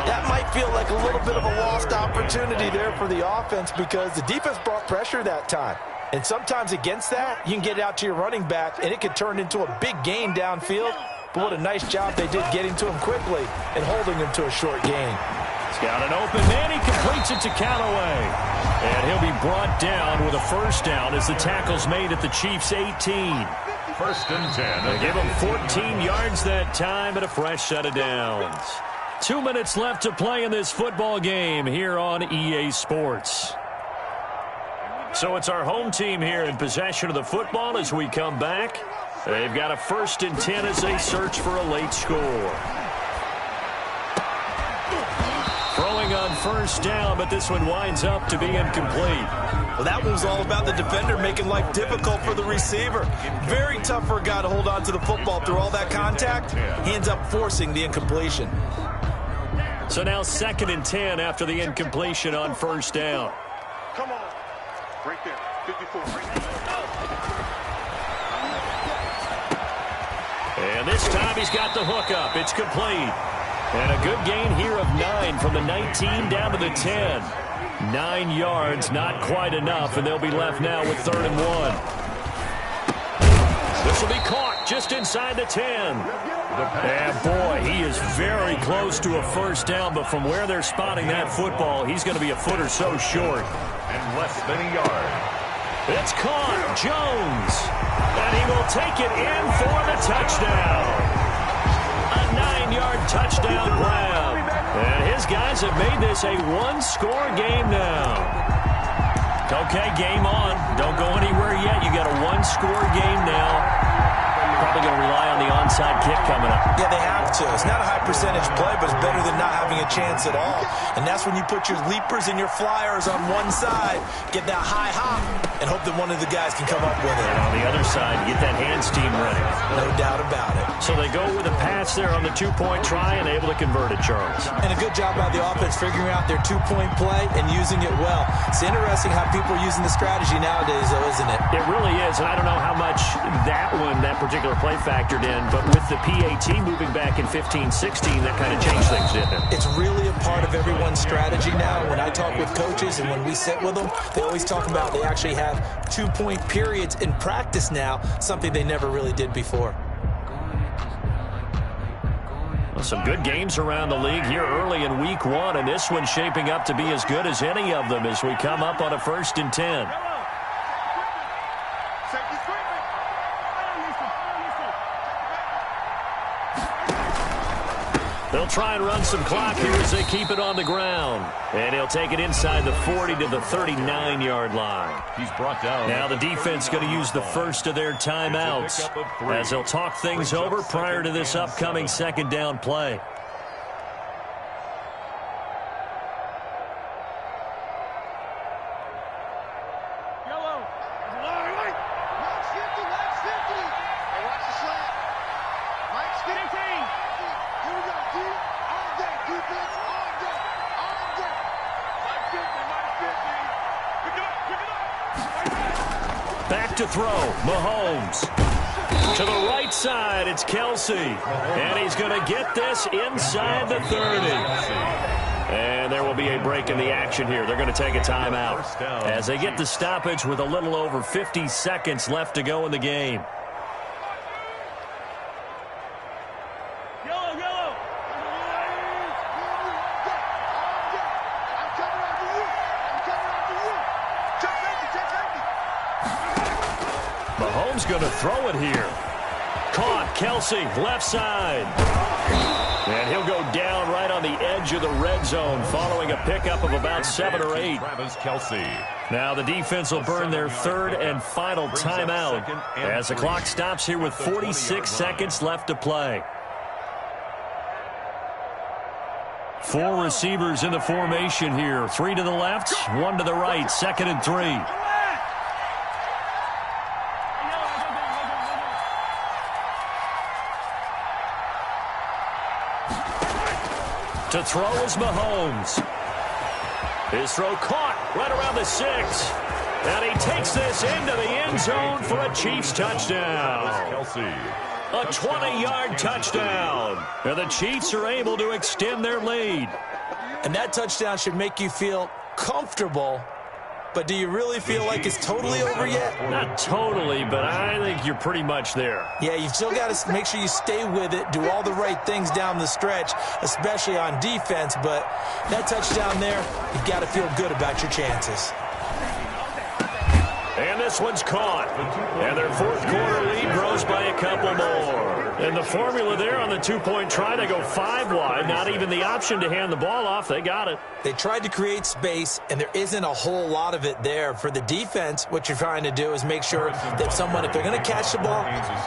That might feel like a little bit of a lost opportunity there for the offense because the defense brought pressure that time. And sometimes against that, you can get it out to your running back, and it could turn into a big gain downfield. But what a nice job they did getting to him quickly and holding him to a short gain. He's got an open man. He completes it to Callaway. And he'll be brought down with a first down as the tackle's made at the Chiefs' 18. 1st and 10. They give him 14 yards that time and a fresh set of downs. 2 minutes left to play in this football game here on EA Sports. So it's our home team here in possession of the football as we come back. They've got a 1st and 10 as they search for a late score. Throwing on first down, but this one winds up to be incomplete. Well, that one was all about the defender making life difficult for the receiver. Very tough for a guy to hold on to the football through all that contact. He ends up forcing the incompletion. So now 2nd and 10 after the incompletion on first down. Come on. Right there. 54. Right there. And this time he's got the hook up. It's complete. And a good gain here of 9 from the 19 down to the 10. 9 yards, not quite enough, and they'll be left now with 3rd and 1. This will be caught just inside the 10. And boy, he is very close to a first down, but from where they're spotting that football, he's going to be a foot or so short. And less than a yard. It's caught. Jones. And he will take it in for the touchdown. A 9-yard touchdown grab. And his guys have made this a one-score game now. Okay, game on. Don't go anywhere yet. You got a one-score game now. Probably going to rely on the onside kick coming up. Yeah, they have to. It's not a high percentage play, but it's better than not having a chance at all. And that's when you put your leapers and your flyers on one side, get that high hop, and hope that one of the guys can come up with it. And on the other side, get that hands team ready. No doubt about it. So they go with a pass there on the two-point try and able to convert it, Charles. And a good job by the offense figuring out their two-point play and using it well. It's interesting how people are using the strategy nowadays, though, isn't it? It really is, and I don't know how much that particular play factored in, but with the PAT moving back in 15-16, that kind of changed things, didn't it? It's really a part of everyone's strategy now. When I talk with coaches and when we sit with them, they always talk about they actually have two-point periods in practice now, something they never really did before. Well, some good games around the league here early in week 1, and this one's shaping up to be as good as any of them as we come up on a 1st and 10. They'll try and run some clock here as they keep it on the ground. And he'll take it inside the 40 to the 39-yard line. He's brought down. Now the defense going to use the first of their timeouts as they'll talk things over prior to this upcoming 2nd down play. Back to throw, Mahomes. To the right side, it's Kelsey. And he's going to get this inside the 30. And there will be a break in the action here. They're going to take a timeout as they get the stoppage with a little over 50 seconds left to go in the game. Mahomes going to throw it here. Caught. Kelsey, left side. And he'll go down right on the edge of the red zone following a pickup of about 7 or 8. Travis Kelsey. Now the defense will burn their 3rd and final timeout as the clock stops here with 46 seconds left to play. Four receivers in the formation here. 3 to the left, 1 to the right. 2nd and 3. To throw is Mahomes. His throw caught right around the 6. And he takes this into the end zone for a Chiefs touchdown. Kelsey. A 20-yard touchdown. And the Chiefs are able to extend their lead. And that touchdown should make you feel comfortable. But do you really feel like it's totally over yet? Not totally, but I think you're pretty much there. Yeah, you've still got to make sure you stay with it, do all the right things down the stretch, especially on defense. But that touchdown there, you've got to feel good about your chances. And this one's caught. And their fourth quarter lead grows by a couple more. And the formula there on the two-point try to go 5 wide. Not even the option to hand the ball off. They got it. They tried to create space, and there isn't a whole lot of it there. For the defense, what you're trying to do is make sure that someone, if they're going to catch the ball,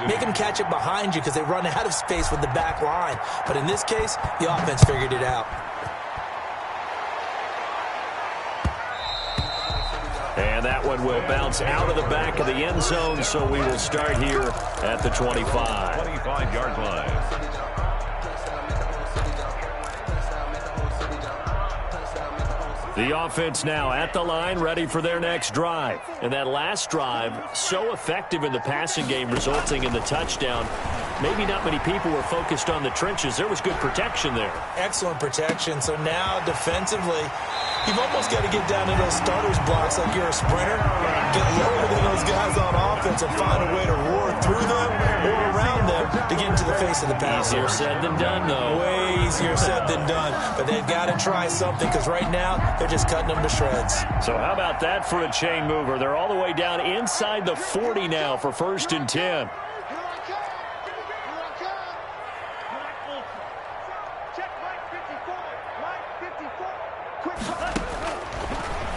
make them catch it behind you because they run out of space with the back line. But in this case, the offense figured it out. And that one will bounce out of the back of the end zone, so we will start here at the 25. 25-yard line. The offense now at the line, ready for their next drive. And that last drive, so effective in the passing game, resulting in the touchdown. Maybe not many people were focused on the trenches. There was good protection there. Excellent protection. So now defensively, you've almost got to get down in those starters blocks like you're a sprinter. Get lower than those guys on offense and find a way to roar through them or around them to get into the face of the passer. Easier said than done, though. Way easier said than done. But they've got to try something because right now they're just cutting them to shreds. So how about that for a chain mover? They're all the way down inside the 40 now for 1st and 10.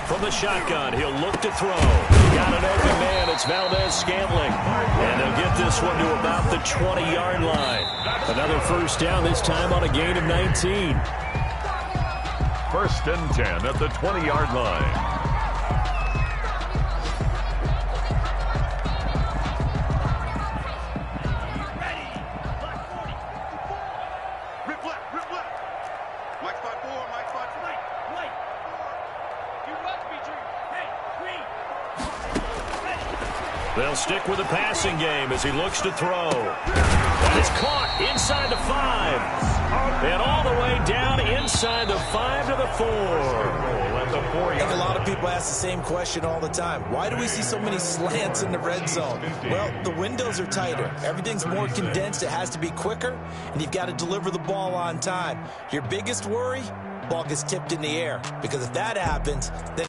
From the shotgun, he'll look to throw. Got an open man. It's Valdez-Scantling. And they'll get this one to about the 20-yard line. Another first down, this time on a gain of 19. 1st and 10 at the 20-yard line. They'll stick with the passing game as he looks to throw. And it's caught inside the 5. And all the way down inside the 5 to the 4. I think a lot of people ask the same question all the time. Why do we see so many slants in the red zone? Well, the windows are tighter. Everything's more condensed. It has to be quicker, and you've got to deliver the ball on time. Your biggest worry, ball gets tipped in the air. Because if that happens, then